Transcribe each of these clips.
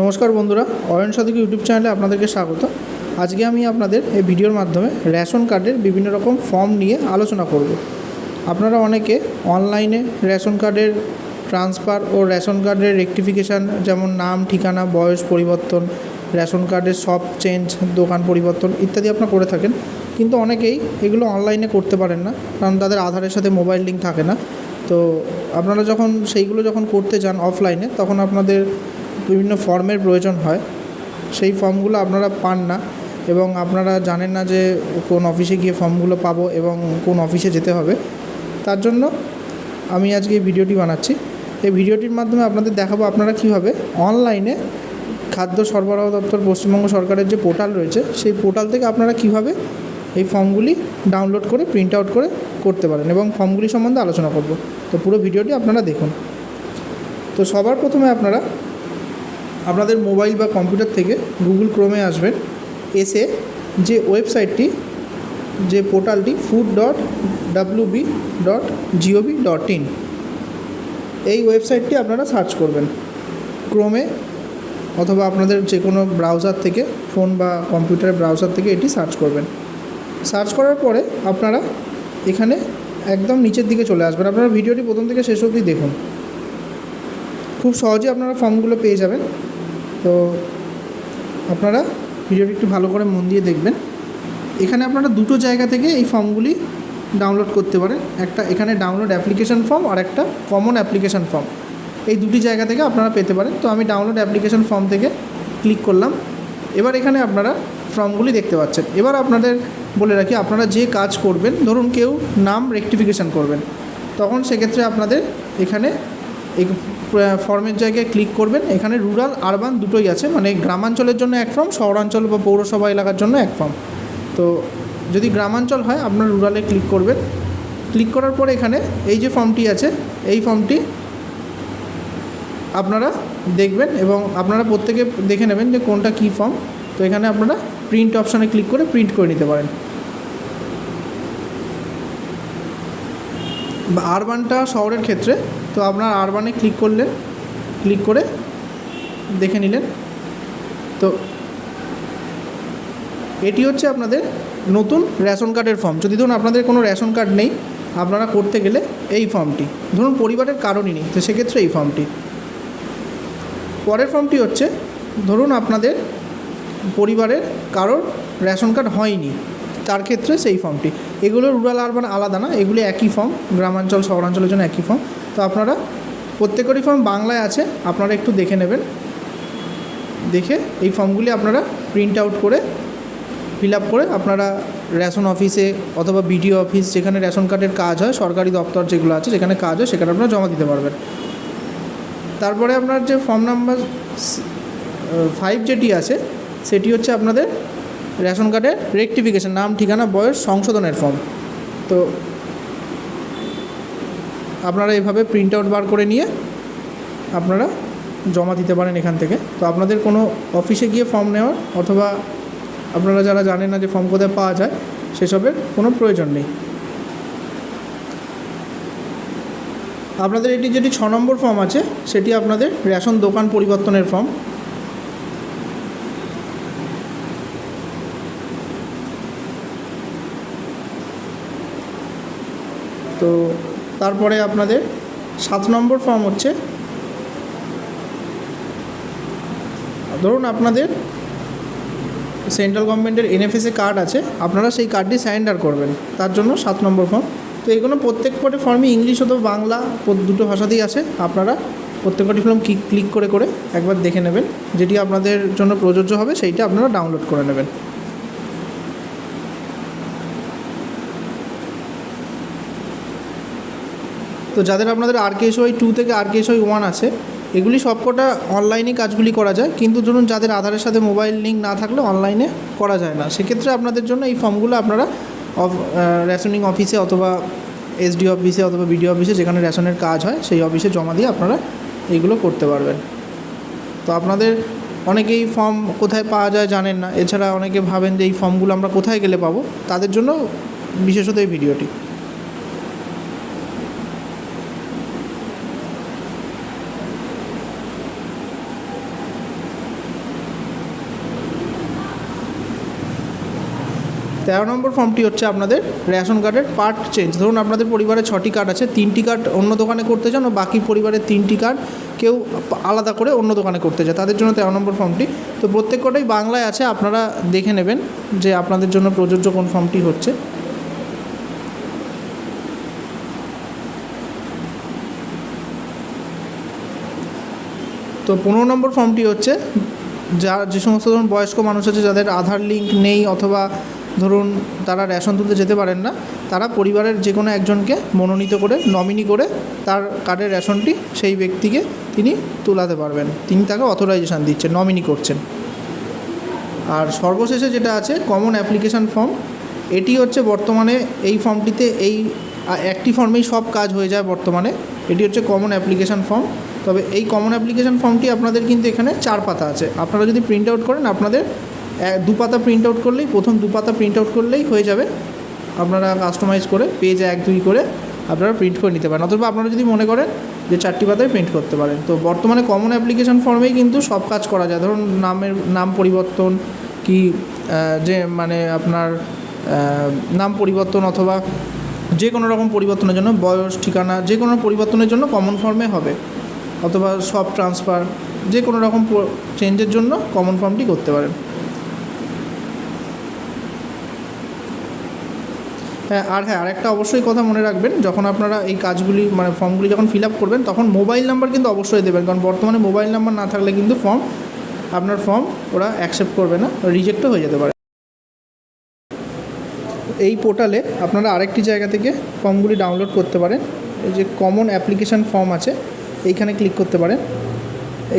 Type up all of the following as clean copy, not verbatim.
নমস্কার বন্ধুরা, অয়ন সাদিক ইউটিউব চ্যানেলে আপনাদেরকে স্বাগত। আজকে আমি আপনাদের এই ভিডিওর মাধ্যমে রেশন কার্ডের বিভিন্ন রকম ফর্ম নিয়ে আলোচনা করব। আপনারা অনেকে অনলাইনে রেশন কার্ডের ট্রান্সফার ও রেশন কার্ডের রেকটিফিকেশান, যেমন নাম, ঠিকানা, বয়স পরিবর্তন, রেশন কার্ডের শপ চেঞ্জ, দোকান পরিবর্তন ইত্যাদি আপনারা করে থাকেন। কিন্তু অনেকেই এগুলো অনলাইনে করতে পারেন না, কারণ তাদের আধারের সাথে মোবাইল লিঙ্ক থাকে না। তো আপনারা সেইগুলো যখন করতে যান অফলাইনে, তখন আপনাদের বিভিন্ন ফর্মের প্রয়োজন হয়। সেই ফর্মগুলো আপনারা পান না এবং আপনারা জানেন না যে কোন অফিসে গিয়ে ফর্মগুলো পাবো এবং কোন অফিসে যেতে হবে। তার জন্য আমি আজকে এই ভিডিওটি বানাচ্ছি। এই ভিডিওটির মাধ্যমে আপনাদের দেখাবো আপনারা কীভাবে অনলাইনে খাদ্য সরবরাহ দপ্তর পশ্চিমবঙ্গ সরকারের যে পোর্টাল রয়েছে, সেই পোর্টাল থেকে আপনারা কীভাবে এই ফর্মগুলি ডাউনলোড করে প্রিন্ট আউট করে করতে পারেন এবং ফর্মগুলি সম্বন্ধে আলোচনা করব। তো পুরো ভিডিওটি আপনারা দেখুন। তো সবার প্রথমে আপনাদের মোবাইল বা কম্পিউটার থেকে গুগল ক্রোমে আসবেন। এসে যে ওয়েবসাইটটি, যে পোর্টালটি food.wb.gov.in, এই ওয়েবসাইটটি আপনারা সার্চ করবেন ক্রোমে, অথবা আপনাদের যে কোনো ব্রাউজার থেকে, ফোন বা কম্পিউটারের ব্রাউজার থেকে এটি সার্চ করবেন। সার্চ করার পরে আপনারা এখানে একদম নিচের দিকে চলে আসবেন। আপনারা ভিডিওটি প্রথম থেকে শেষ অবধি দেখুন, খুব সহজে আপনারা ফর্মগুলো পেয়ে যাবেন। তো আপনারা ভিডিওটি একটু ভালো করে মন দিয়ে দেখবেন। এখানে আপনারা দুটো জায়গা থেকে এই ফর্মগুলি ডাউনলোড করতে পারেন। একটা এখানে ডাউনলোড অ্যাপ্লিকেশান ফর্ম আর একটা কমন অ্যাপ্লিকেশান ফর্ম, এই দুটি জায়গা থেকে আপনারা পেতে পারেন। তো আমি ডাউনলোড অ্যাপ্লিকেশান ফর্ম থেকে ক্লিক করলাম। এবার এখানে আপনারা ফর্মগুলি দেখতে পাচ্ছেন। এবার আপনাদের বলে রাখি, আপনারা যে কাজ করবেন, ধরুন কেউ নাম রেকটিফিকেশান করবেন, তখন সেক্ষেত্রে আপনাদের এখানে এই ফর্মের জায়গায় ক্লিক করবেন। এখানে রুরাল আরবান দুটোই আছে, মানে গ্রামাঞ্চলের জন্য এক ফর্ম, শহরাঞ্চল বা পৌরসভা এলাকার জন্য এক ফর্ম। তো যদি গ্রামাঞ্চল হয়, আপনার রুরালে ক্লিক করবেন। ক্লিক করার পরে এখানে এই যে ফর্মটি আছে, এই ফর্মটি আপনারা দেখবেন এবং আপনারা প্রত্যেকে দেখে নেবেন যে কোনটা কী ফর্ম। তো এখানে আপনারা প্রিন্ট অপশানে ক্লিক করে প্রিন্ট করে নিতে পারেন। আরবানটা শহরের ক্ষেত্রে, তো আপনার আরবানে ক্লিক করলেন, ক্লিক করে দেখে নিলেন। তো এটি হচ্ছে আপনাদের নতুন রেশন কার্ডের ফর্ম। যদি ধরুন আপনাদের কোনো রেশন কার্ড নেই, আপনারা করতে গেলে এই ফর্মটি, ধরুন পরিবারের কারণই নেই, তো সেক্ষেত্রে এই ফর্মটি। পরের ফর্মটি হচ্ছে, ধরুন আপনাদের পরিবারের কারোর রেশন কার্ড হয়নি, তার ক্ষেত্রে সেই ফর্মটি। এগুলো রুরাল আরবান আলাদা না, এগুলি একই ফর্ম, গ্রামাঞ্চল শহরাঞ্চলের জন্য একই ফর্ম। তো আপনারা প্রত্যেকেরই ফর্ম বাংলায় আছে, আপনারা একটু দেখে নেবেন। দেখে এই ফর্মগুলি আপনারা প্রিন্ট আউট করে ফিল আপ করে আপনারা রেশন অফিসে অথবা বিডিও অফিস, যেখানে রেশন কার্ডের কাজ হয়, সরকারি দপ্তর যেগুলো আছে যেখানে কাজ হয়, সেখানে আপনারা জমা দিতে পারবেন। তারপরে আপনার যে ফর্ম নাম্বার 5 যেটি আছে, সেটি হচ্ছে আপনাদের রেশন কার্ডের রেকটিফিকেশান, নাম, ঠিকানা, বয়স সংশোধনের ফর্ম। তো আপনারা এভাবে প্রিন্ট আউট বার করে নিয়ে আপনারা জমা দিতে পারেন এখান থেকে। তো আপনাদের কোনো অফিসে গিয়ে ফর্ম নেওয়ার, অথবা আপনারা যারা জানেন না যে ফর্ম কোথায় পাওয়া যায়, সেসবের কোনো প্রয়োজন নেই। আপনাদের এটি যেটি 6 নম্বর ফর্ম আছে, সেটি আপনাদের রেশন দোকান পরিবর্তনের ফর্ম। তো তারপরে আপনাদের 7 নম্বর ফর্ম হচ্ছে, ধরুন আপনাদের সেন্ট্রাল গভর্নমেন্টের এনএফএসএ কার্ড আছে, আপনারা সেই কার্ডটি সারেন্ডার করবেন, তার জন্য 7 নম্বর ফর্ম। তো এগুলো প্রত্যেক কটি ফর্মই ইংলিশ অথবা বাংলা দুটো ভাষাতেই আছে। আপনারা প্রত্যেকটি ফর্ম ক্লিক করে করে একবার দেখে নেবেন, যেটি আপনাদের জন্য প্রযোজ্য হবে সেইটা আপনারা ডাউনলোড করে নেবেন। তো যাদের আপনাদের RKSY 2 থেকে RKSY 1 আছে, এগুলি সবকটা অনলাইনে কাজগুলি করা যায়। কিন্তু ধরুন যাদের আধারের সাথে মোবাইল লিঙ্ক না থাকলে অনলাইনে করা যায় না, সেক্ষেত্রে আপনাদের জন্য এই ফর্মগুলো আপনারা রেশনিং অফিসে অথবা SD অফিসে অথবা বিডিও অফিসে, যেখানে রেশনের কাজ হয়, সেই অফিসে জমা দিয়ে আপনারা এইগুলো করতে পারবেন। তো আপনাদের অনেকেই ফর্ম কোথায় পাওয়া যায় জানেন না, এছাড়া অনেকে ভাবেন যে এই ফর্মগুলো আমরা কোথায় গেলে পাবো, তাদের জন্য বিশেষত এই ভিডিওটি। 13 নম্বর ফর্মটি হচ্ছে আপনাদের রেশন কার্ডের পার্ট চেঞ্জ। ধরুন আপনাদের পরিবারে 6টি কার্ড আছে, 3টি কার্ড অন্য দোকানে করতে চান ও বাকি পরিবারের 3টি কার্ড কেউ আলাদা করে অন্য দোকানে করতে চায়, তাদের জন্য 13 নম্বর ফর্মটি। তো প্রত্যেক কটাই বাংলায় আছে, আপনারা দেখে নেবেন যে আপনাদের জন্য প্রযোজ্য কোন ফর্মটি হচ্ছে। তো 15 নম্বর ফর্মটি হচ্ছে যে সমস্ত ধরুন বয়স্ক মানুষ আছে যাদের আধার লিঙ্ক নেই অথবা ধরুন তারা রেশন তুলতে যেতে পারেন না, তারা পরিবারের যে কোনো একজনকে মনোনীত করে নমিনি করে তার কার্ডের রেশনটি সেই ব্যক্তিকে তিনি তুলাতে পারবেন, তিনি তাকে অথরাইজেশান দিচ্ছেন, নমিনি করছেন। আর সর্বশেষে যেটা আছে কমন অ্যাপ্লিকেশান ফর্ম, এটি হচ্ছে বর্তমানে এই ফর্মটিতে এই একটি ফর্মেই সব কাজ হয়ে যায় বর্তমানে। এটি হচ্ছে কমন অ্যাপ্লিকেশান ফর্ম। তবে এই কমন অ্যাপ্লিকেশান ফর্মটি আপনাদের কিন্তু এখানে 4 পাতা আছে। আপনারা যদি প্রিন্ট আউট করেন, আপনাদের 2 পাতা প্রিন্ট আউট করলেই, প্রথম 2 পাতা প্রিন্ট আউট করলেই হয়ে যাবে। আপনারা কাস্টমাইজ করে পেজ 1-2 করে আপনারা প্রিন্ট করে নিতে পারেন, অথবা আপনারা যদি মনে করেন যে 4টি পাতায় প্রিন্ট করতে পারেন। তো বর্তমানে কমন অ্যাপ্লিকেশান ফর্মেই কিন্তু সব কাজ করা যায়। ধরুন নাম পরিবর্তন কি যে মানে আপনার নাম পরিবর্তন অথবা যে কোনো রকম পরিবর্তনের জন্য, বয়স, ঠিকানা, যে কোনো পরিবর্তনের জন্য কমন ফর্মে হবে, অথবা সব ট্রান্সফার, যে কোনো রকম চেঞ্জের জন্য কমন ফর্মটি করতে পারেন। আরেকটা অবশ্যই কথা মনে রাখবেন, যখন আপনারা এই কাজগুলি মানে ফর্মগুলি যখন ফিল আপ করবেন তখন মোবাইল নাম্বার কিন্তু অবশ্যই দেবেন, কারণ বর্তমানে মোবাইল নাম্বার না থাকলে কিন্তু আপনার ফর্ম ওরা অ্যাকসেপ্ট করবে না, রিজেক্টও হয়ে যেতে পারে। এই পোর্টালে আপনারা আরেকটি জায়গা থেকে ফর্মগুলি ডাউনলোড করতে পারেন। এই যে কমন অ্যাপ্লিকেশান ফর্ম আছে, এইখানে ক্লিক করতে পারেন।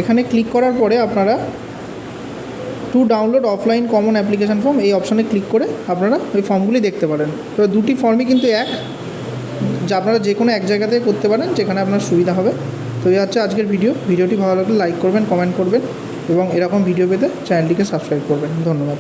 এখানে ক্লিক করার পরে আপনারা to download offline common application form এই অপশানে ক্লিক করে আপনারা ওই ফর্মগুলি দেখতে পারেন। তো দুটি ফর্মই কিন্তু যা আপনারা যে কোনো এক জায়গাতে করতে পারেন যেখানে আপনার সুবিধা হবে। তো এই হচ্ছে আজকের ভিডিওটি ভালো লাগলে লাইক করবেন, কমেন্ট করবেন এবং এরকম ভিডিও পেতে চ্যানেলটিকে সাবস্ক্রাইব করবেন। ধন্যবাদ।